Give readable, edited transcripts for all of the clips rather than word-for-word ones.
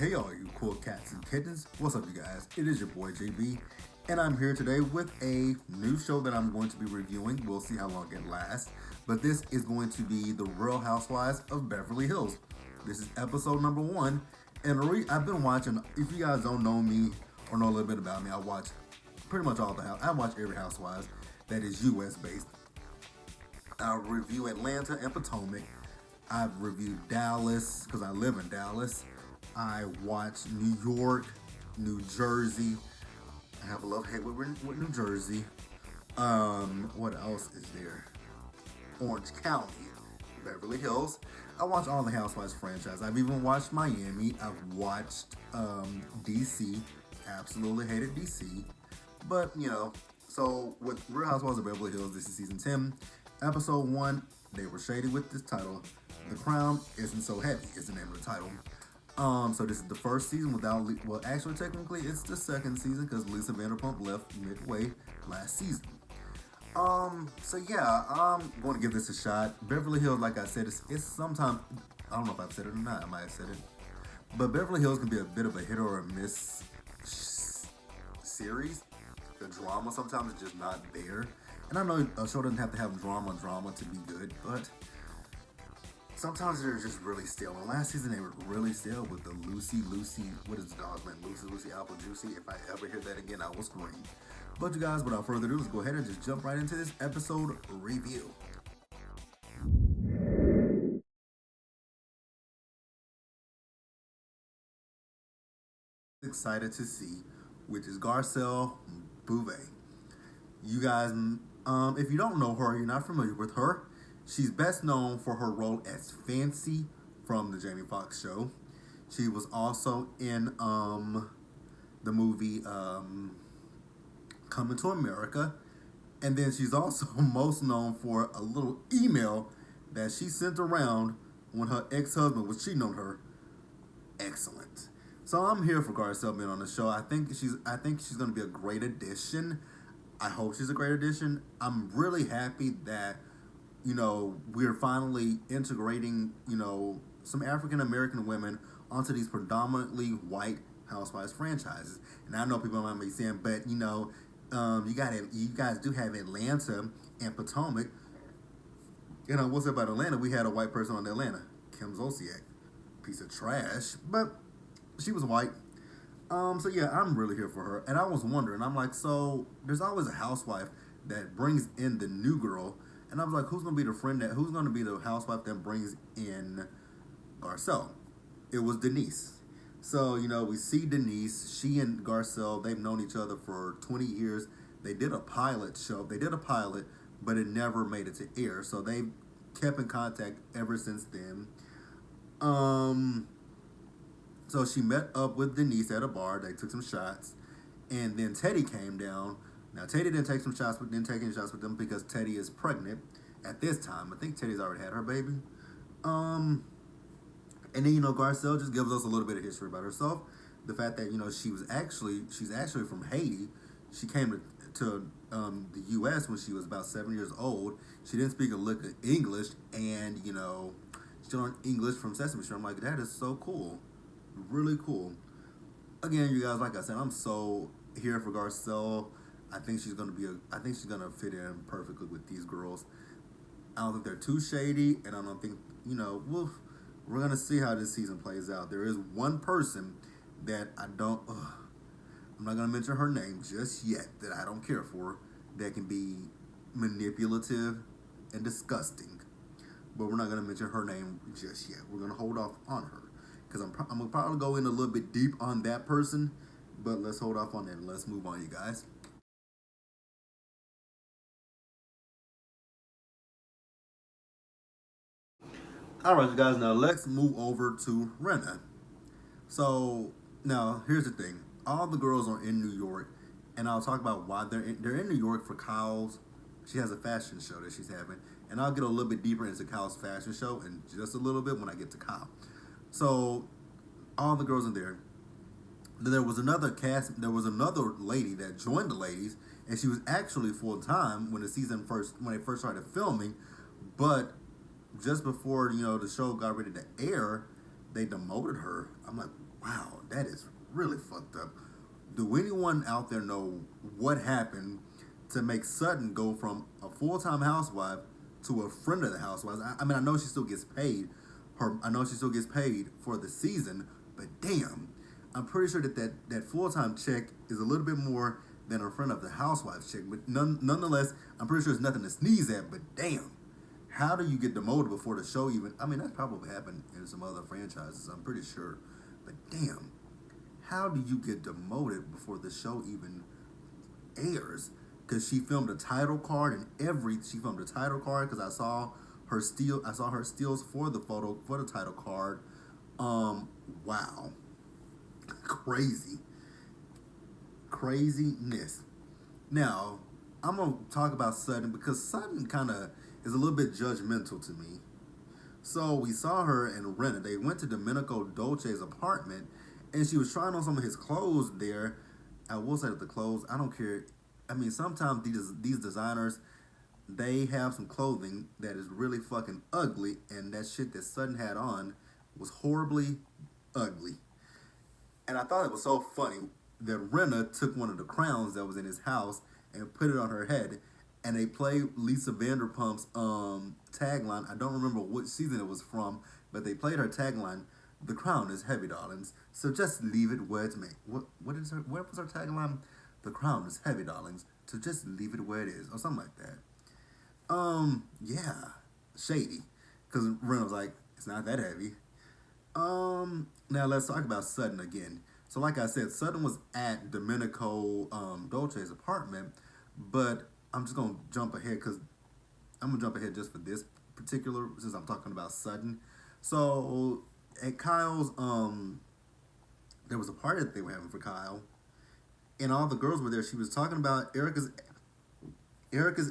Hey all you cool cats and kittens, what's up you guys? It is your boy JB, and I'm here today with a new show that I'm going to be reviewing. We'll see how long it lasts, but this is going to be The Real Housewives of Beverly Hills. This is episode number 1, and I've been watching, if you guys don't know me or know a little bit about me, I watch pretty much all the house. I watch every Housewives that is US based. I review Atlanta and Potomac. I've reviewed Dallas because I live in Dallas. I watch New York, New Jersey. I have a love hate with New Jersey. What else is there? Orange County, Beverly Hills. I watch all the Housewives franchise. I've even watched Miami. I've watched DC. Absolutely hated DC. But, so with Real Housewives of Beverly Hills, this is season 10. Episode 1, they were shady with this title. The Crown Isn't So Heavy is the name of the title. So this is the first season without, well, actually, technically, it's the second season because Lisa Vanderpump left midway last season. So yeah, I'm going to give this a shot. Beverly Hills, like I said, it's sometimes, I don't know if I've said it or not, I might have said it, but Beverly Hills can be a bit of a hit or a miss series. The drama sometimes is just not there. And I know a show doesn't have to have drama to be good, but sometimes they're just really stale. And last season they were really stale with the Lucy, what is the dog's name? Lucy Apple Juicy. If I ever hear that again, I will scream. But you guys, without further ado, let's go ahead and just jump right into this episode review. Excited to see, which is Garcelle Beauvais. You guys, if you don't know her, you're not familiar with her. She's best known for her role as Fancy from the Jamie Foxx show. She was also in the movie Coming to America. And then she's also most known for a little email that she sent around when her ex-husband was cheating on her. Excellent. So I'm here for Garcelle being on the show. I think she's going to be a great addition. I hope she's a great addition. I'm really happy that we're finally integrating, some African American women onto these predominantly white Housewives franchises. And I know people might be saying, but you guys do have Atlanta and Potomac. What's up about Atlanta? We had a white person on Atlanta, Kim Zolciak, piece of trash, but she was white. So yeah, I'm really here for her. And I was wondering, I'm like, so there's always a housewife that brings in the new girl. And I was like, who's going to be who's going to be the housewife that brings in Garcelle? It was Denise. So, we see Denise. She and Garcelle, they've known each other for 20 years. They did a pilot show. They did a pilot, but it never made it to air. So they kept in contact ever since then. So she met up with Denise at a bar. They took some shots. And then Teddy came down. Now, Teddy didn't take shots with them because Teddy is pregnant at this time. I think Teddy's already had her baby. And then, Garcelle just gives us a little bit of history about herself. The fact that, she's actually from Haiti. She came to the U.S. when she was about 7 years old. She didn't speak a lick of English. And, she learned English from Sesame Street. I'm like, that is so cool. Really cool. Again, you guys, like I said, I'm so here for Garcelle. I think she's gonna fit in perfectly with these girls. I don't think they're too shady, and I don't think we're gonna see how this season plays out. There is one person that I'm not gonna mention her name just yet, that I don't care for, that can be manipulative and disgusting. But we're not gonna mention her name just yet. We're gonna hold off on her because I'm gonna probably go in a little bit deep on that person. But let's hold off on that and let's move on, you guys. All right, you guys. Now let's move over to Rena. So now here's the thing: all the girls are in New York, and I'll talk about why they're in New York for Kyle's. She has a fashion show that she's having, and I'll get a little bit deeper into Kyle's fashion show in just a little bit when I get to Kyle. So all the girls are there. Then there was another cast. There was another lady that joined the ladies, and she was actually full time when they first started filming, but just before the show got ready to air, they demoted her. I'm like, Wow, that is really fucked up. Do anyone out there know what happened to make Sutton go from a full time housewife to a friend of the housewives? I mean, I know she still gets paid. I know she still gets paid for the season, but damn, I'm pretty sure that full time check is a little bit more than a friend of the housewives check. But nonetheless, I'm pretty sure it's nothing to sneeze at. But damn, how do you get demoted before the show even? I mean, that's probably happened in some other franchises. I'm pretty sure. But damn, how do you get demoted before the show even airs? Because she filmed a title card and she filmed a title card because I saw her steals for the photo for the title card. Wow, crazy, craziness. Now, I'm gonna talk about Sutton because Sutton kind of is a little bit judgmental to me. So we saw her and Rena. They went to Domenico Dolce's apartment, and she was trying on some of his clothes there. I will say that the clothes, I don't care. I mean, sometimes these designers, they have some clothing that is really fucking ugly, and that shit that Sutton had on was horribly ugly. And I thought it was so funny that Rena took one of the crowns that was in his house and put it on her head. And they played Lisa Vanderpump's tagline. I don't remember which season it was from, but they played her tagline. The crown is heavy, darlings. So just leave it where it's made. What was her tagline? The crown is heavy, darlings. So just leave it where it is, or something like that. Yeah, shady. Because Rena was like, it's not that heavy. Now let's talk about Sutton again. So, like I said, Sutton was at Domenico Dolce's apartment, but I'm just gonna jump ahead because I'm gonna jump ahead just for this particular since I'm talking about Sutton. So, at Kyle's, there was a party that they were having for Kyle, and all the girls were there. She was talking about Erica's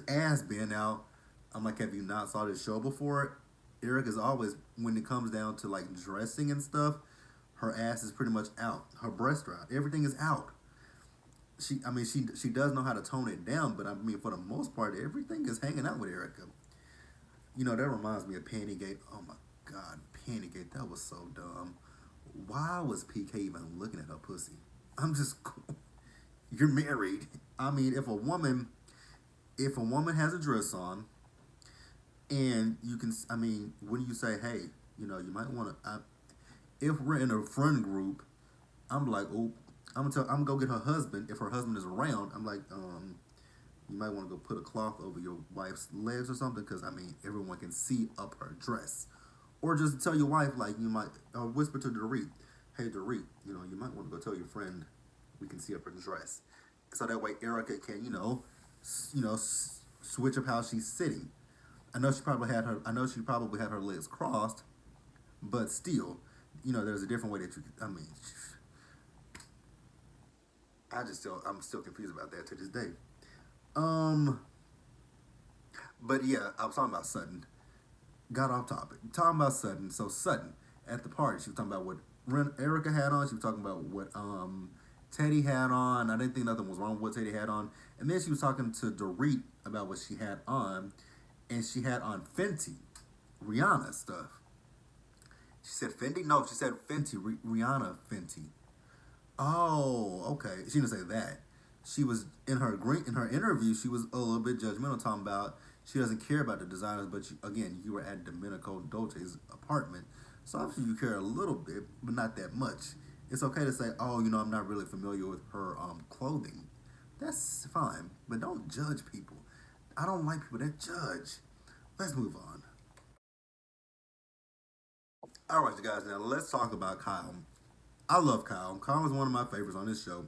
ass being out. I'm like, have you not saw this show before? Erica's always, when it comes down to like dressing and stuff, her ass is pretty much out. Her breasts are out. Everything is out. She does know how to tone it down, but I mean, for the most part, everything is hanging out with Erica. You know, that reminds me of Pantygate. Oh my God, Pantygate. That was so dumb. Why was PK even looking at her pussy? I'm just, you're married. I mean, if a woman has a dress on, and you can, I mean, when you say, hey, you know, you might want to, if we're in a friend group, I'm like, oh, I'm gonna go get her husband. If her husband is around, I'm like, you might want to go put a cloth over your wife's legs or something, because I mean, everyone can see up her dress. Or just tell your wife, like, you might, or whisper to Dorit, hey, Dorit, you know, you might want to go tell your friend we can see up her dress. So that way Erica can, switch up how she's sitting. I know she probably had her legs crossed, but still, you know, there's a different way that you. I mean, I'm still confused about that to this day. Um, but yeah, I was talking about Sutton. Got off topic. Talking about Sutton. So Sutton at the party, she was talking about what Erica had on. She was talking about what Teddy had on. I didn't think nothing was wrong with what Teddy had on. And then she was talking to Dorit about what she had on, and she had on Fenty, Rihanna stuff. She said Fendi? No, she said Fenty, Rihanna Fenty. Oh, okay. She didn't say that. She was in her interview. She was a little bit judgmental, talking about she doesn't care about the designers. But again, you were at Domenico Dolce's apartment, so obviously you care a little bit, but not that much. It's okay to say, oh, you know, I'm not really familiar with her clothing. That's fine, but don't judge people. I don't like people that judge. Let's move on. All right, you guys. Now let's talk about Kyle. I love Kyle. Kyle is one of my favorites on this show.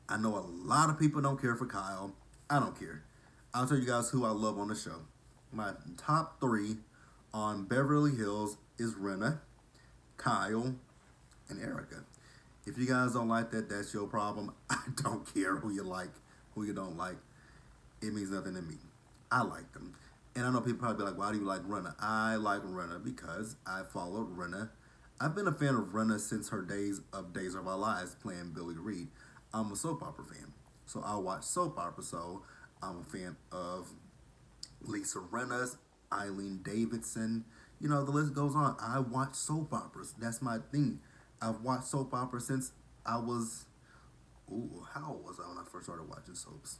I know a lot of people don't care for Kyle. I don't care. I'll tell you guys who I love on the show. My top three on Beverly Hills is Rena, Kyle, and Erica. If you guys don't like that, that's your problem. I don't care who you like, who you don't like. It means nothing to me. I like them. And I know people probably be like, why do you like Rena? I like Rena because I followed Rena. I've been a fan of Rena since her Days of Our Lives playing Billy Reed. I'm a soap opera fan. So I watch soap opera. So I'm a fan of Lisa Renna's, Eileen Davidson. You know, the list goes on. I watch soap operas. That's my thing. I've watched soap operas since I was, ooh, how old was I when I first started watching soaps?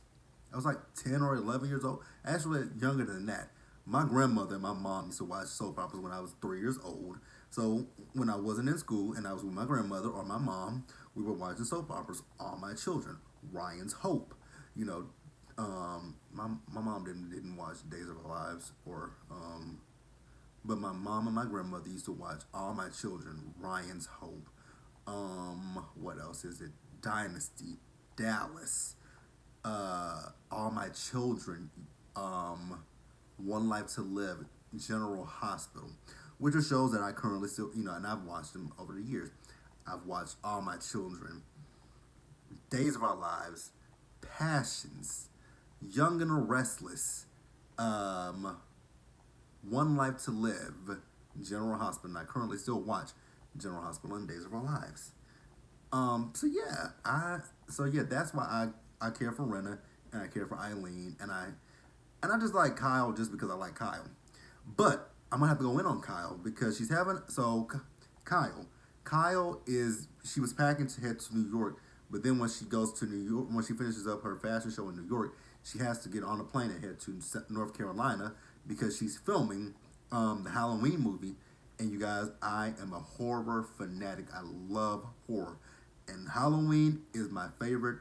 I was like 10 or 11 years old. Actually, younger than that. My grandmother and my mom used to watch soap operas when I was 3 years old. So when I wasn't in school and I was with my grandmother or my mom, we were watching soap operas. All My Children, Ryan's Hope. You know, my mom didn't watch Days of Our Lives but my mom and my grandmother used to watch All My Children, Ryan's Hope. What else is it? Dynasty, Dallas, All My Children, um, One Life to Live, General Hospital, which are shows that I currently still, and I've watched them over the years. I've watched All My Children, Days of Our Lives, Passions, Young and the Restless, um, One Life to Live, General Hospital. And I currently still watch General Hospital and Days of Our Lives. So yeah, that's why I care for Rena and I care for Eileen and I just like Kyle just because I like Kyle. But I'm gonna have to go in on Kyle because she's having Kyle. Kyle is she was packing to head to New York, but then when she goes to New York, when she finishes up her fashion show in New York, she has to get on a plane and head to North Carolina because she's filming the Halloween movie. And you guys, I am a horror fanatic. I love horror, and Halloween is my favorite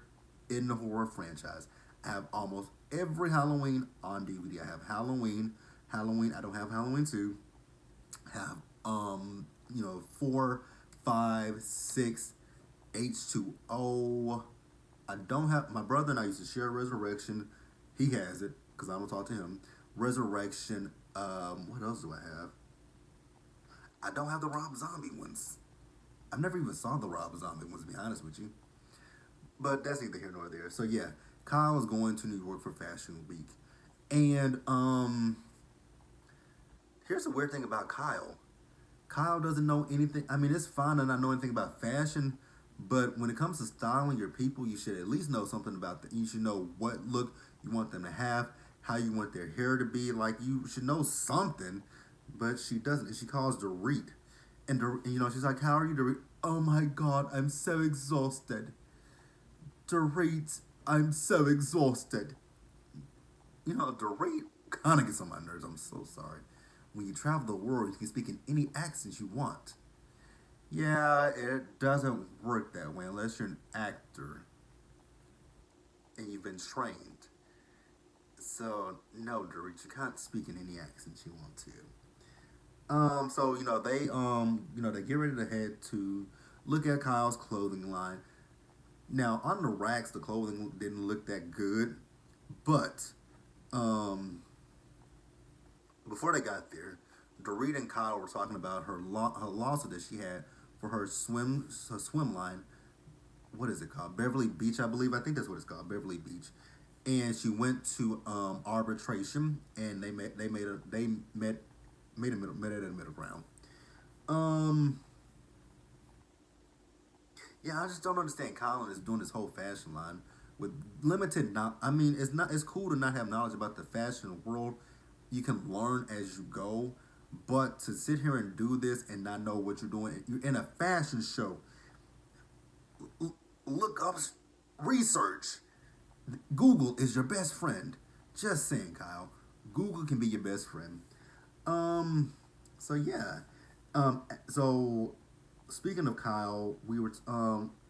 in the horror franchise. I have almost every Halloween on DVD. I have Halloween. I don't have Halloween 2. I have 4, 5, 6, H2O. I don't have my brother and I used to share Resurrection. He has it because I don't talk to him. Resurrection. What else do I have? I don't have the Rob Zombie ones. I've never even saw the Rob Zombie ones to be honest with you. But that's neither here nor there. So yeah, Kyle is going to New York for Fashion Week. And here's the weird thing about Kyle. Kyle doesn't know anything. I mean, it's fine to not know anything about fashion, but when it comes to styling your people, you should at least know something about them. You should know what look you want them to have, how you want their hair to be. Like, you should know something, but she doesn't. She calls Dorit. And, she's like, how are you, Dorit? Oh my God, I'm so exhausted. Dorit, I'm so exhausted. Dorit kind of gets on my nerves. I'm so sorry. When you travel the world, you can speak in any accent you want. Yeah, it doesn't work that way unless you're an actor and you've been trained. So no, Dorit, you can't speak in any accent you want to. So they get ready to head to look at Kyle's clothing line. Now on the racks, the clothing didn't look that good, but um, before they got there, Dorit and Kyle were talking about her lawsuit that she had for her swim line. What is it called? Beverly Beach, I believe. I think that's what it's called, Beverly Beach. And she went to arbitration, and they met at a middle ground. Um, yeah, I just don't understand. Colin is doing this whole fashion line with limited. Not, I mean, it's not. It's cool to not have knowledge about the fashion world. You can learn as you go, but to sit here and do this and not know what you're doing, you're in a fashion show. Look up, research. Google is your best friend. Just saying, Kyle. Google can be your best friend. Um. So yeah. So speaking of Kyle, we were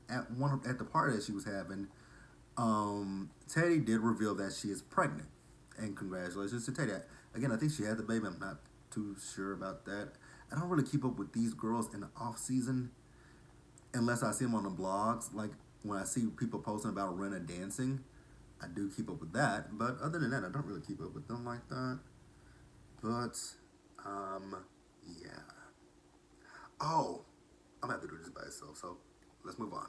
at the party that she was having. Teddy did reveal that she is pregnant, and congratulations to Teddy. Again, I think she had the baby. I'm not too sure about that. I don't really keep up with these girls in the off season unless I see them on the blogs. Like when I see people posting about Rena dancing, I do keep up with that. But other than that, I don't really keep up with them like that. But um, yeah. Oh, I'm gonna have to do this by itself. So let's move on.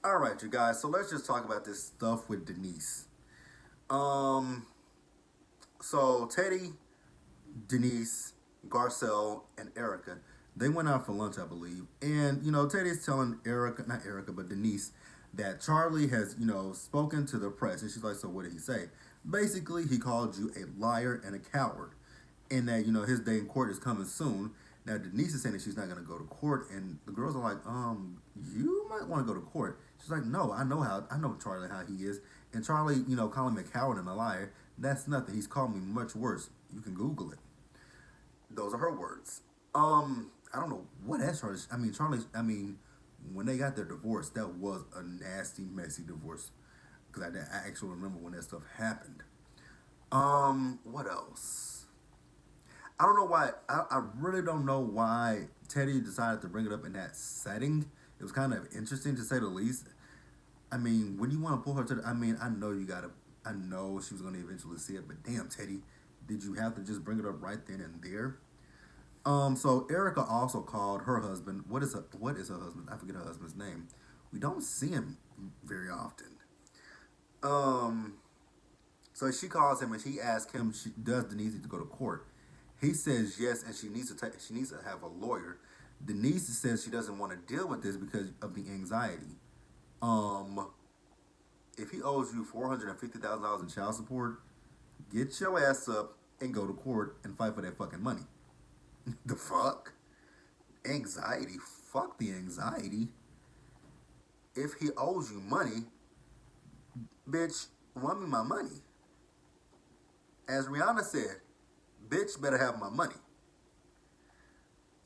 All right, you guys. So let's just talk about this stuff with Denise. Um, so Teddy, Denise, Garcelle, and Erica, they went out for lunch, I believe. And Teddy's telling Erica, not Erica, but Denise, that Charlie has spoken to the press, and she's like, "So what did he say?" Basically, he called you a liar and a coward, and that his day in court is coming soon. Now Denise is saying that she's not gonna go to court, and the girls are like, you might want to go to court. She's like, no, I know Charlie how he is, and Charlie, calling me a coward and a liar, that's nothing. He's called me much worse. You can Google it. Those are her words. I don't know what else Charlie. Charlie. When they got their divorce, that was a nasty, messy divorce. Because I actually remember when that stuff happened. What else? I don't know why. I really don't know why Teddy decided to bring it up in that setting. It was kind of interesting to say the least. When you want to pull her to the, I know you gotta, I know she was gonna eventually see it, but damn, Teddy, did you have to just bring it up right then and there? So Erica also called her husband. What is her husband? I forget her husband's name. We don't see him very often. Um, so she calls him and she asks him, does Denise need to go to court? He says yes, and she needs to have a lawyer. Denise says she doesn't want to deal with this because of the anxiety. Um, if he owes you $450,000 in child support, get your ass up and go to court and fight for that fucking money. The fuck? Anxiety? Fuck the anxiety. If he owes you money, bitch, run me my money. As Rihanna said, bitch better have my money.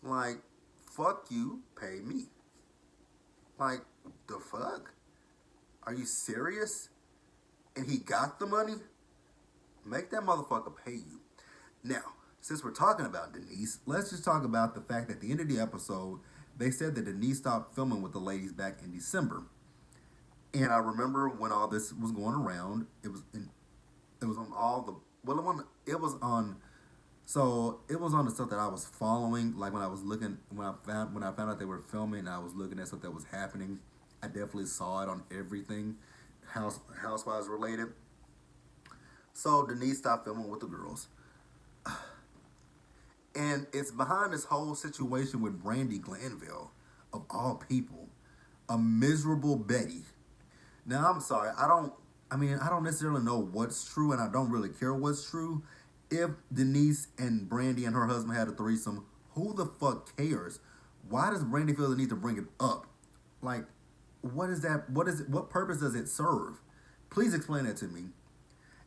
Like, fuck you, pay me. Like, the fuck? Are you serious? And he got the money? Make that motherfucker pay you. Now, since we're talking about Denise, let's just talk about the fact that at the end of the episode, they said that Denise stopped filming with the ladies back in December. And I remember when all this was going around, it was on all the well, it was on so it was on the stuff that I was following. Like when I was looking when I found out they were filming, and I was looking at stuff that was happening. I definitely saw it on everything, Housewives related. So Denise stopped filming with the girls. And it's behind this whole situation with Brandy Glanville, of all people, a miserable Betty. Now I'm sorry, I don't necessarily know what's true, and I don't really care what's true. If Denise and Brandy and her husband had a threesome, who the fuck cares? Why does Brandy feel the need to bring it up? Like, what is that? What is it? What purpose does it serve? Please explain that to me.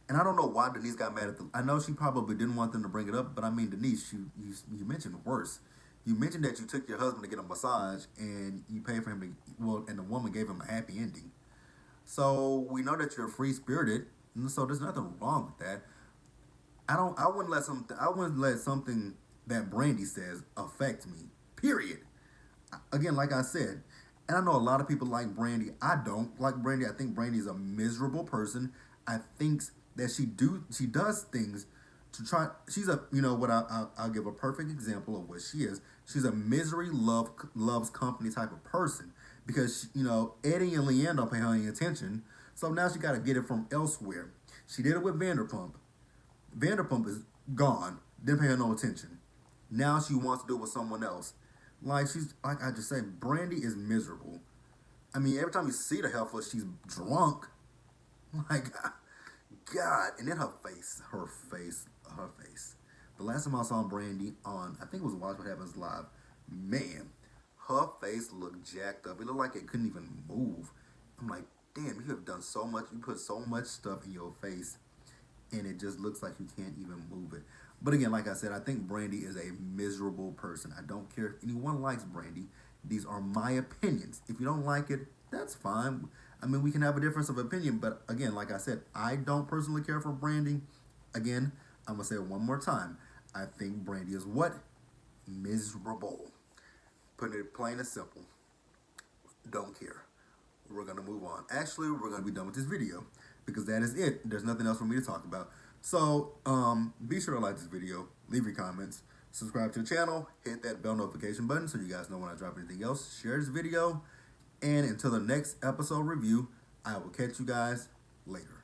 And I don't know why Denise got mad at them. I know she probably didn't want them to bring it up, but Denise, you mentioned worse. You mentioned that you took your husband to get a massage and you paid for him and the woman gave him a happy ending. So we know that you're free spirited, so there's nothing wrong with that. I wouldn't let something that Brandy says affect me. Period. Again, like I said, and I know a lot of people like Brandy. I don't like Brandy. I think Brandy is a miserable person. I think that she does things to try. She's a I'll give a perfect example of what she is. She's a misery loves company type of person because Eddie and Leanne don't pay her any attention. So now she got to get it from elsewhere. She did it with Vanderpump. Vanderpump is gone. Didn't pay her no attention. Now she wants to do it with someone else. Like she's like I just said, Brandy is miserable. Every time you see the heifer, she's drunk. Like, God. And then her face. The last time I saw Brandy on, I think it was Watch What Happens Live. Man, her face looked jacked up. It looked like it couldn't even move. I'm like, damn, you have done so much. You put so much stuff in your face, and it just looks like you can't even move it. But again, like I said, I think Brandy is a miserable person. I don't care if anyone likes Brandy. These are my opinions. If you don't like it, that's fine. We can have a difference of opinion, but again, like I said, I don't personally care for Brandy. Again, I'm going to say it one more time. I think Brandy is what? Miserable. Putting it plain and simple. Don't care. We're going to move on. Actually, we're going to be done with this video because that is it. There's nothing else for me to talk about. So, be sure to like this video, leave your comments, subscribe to the channel, hit that bell notification button so you guys know when I drop anything else. Share this video, and until the next episode review, I will catch you guys later.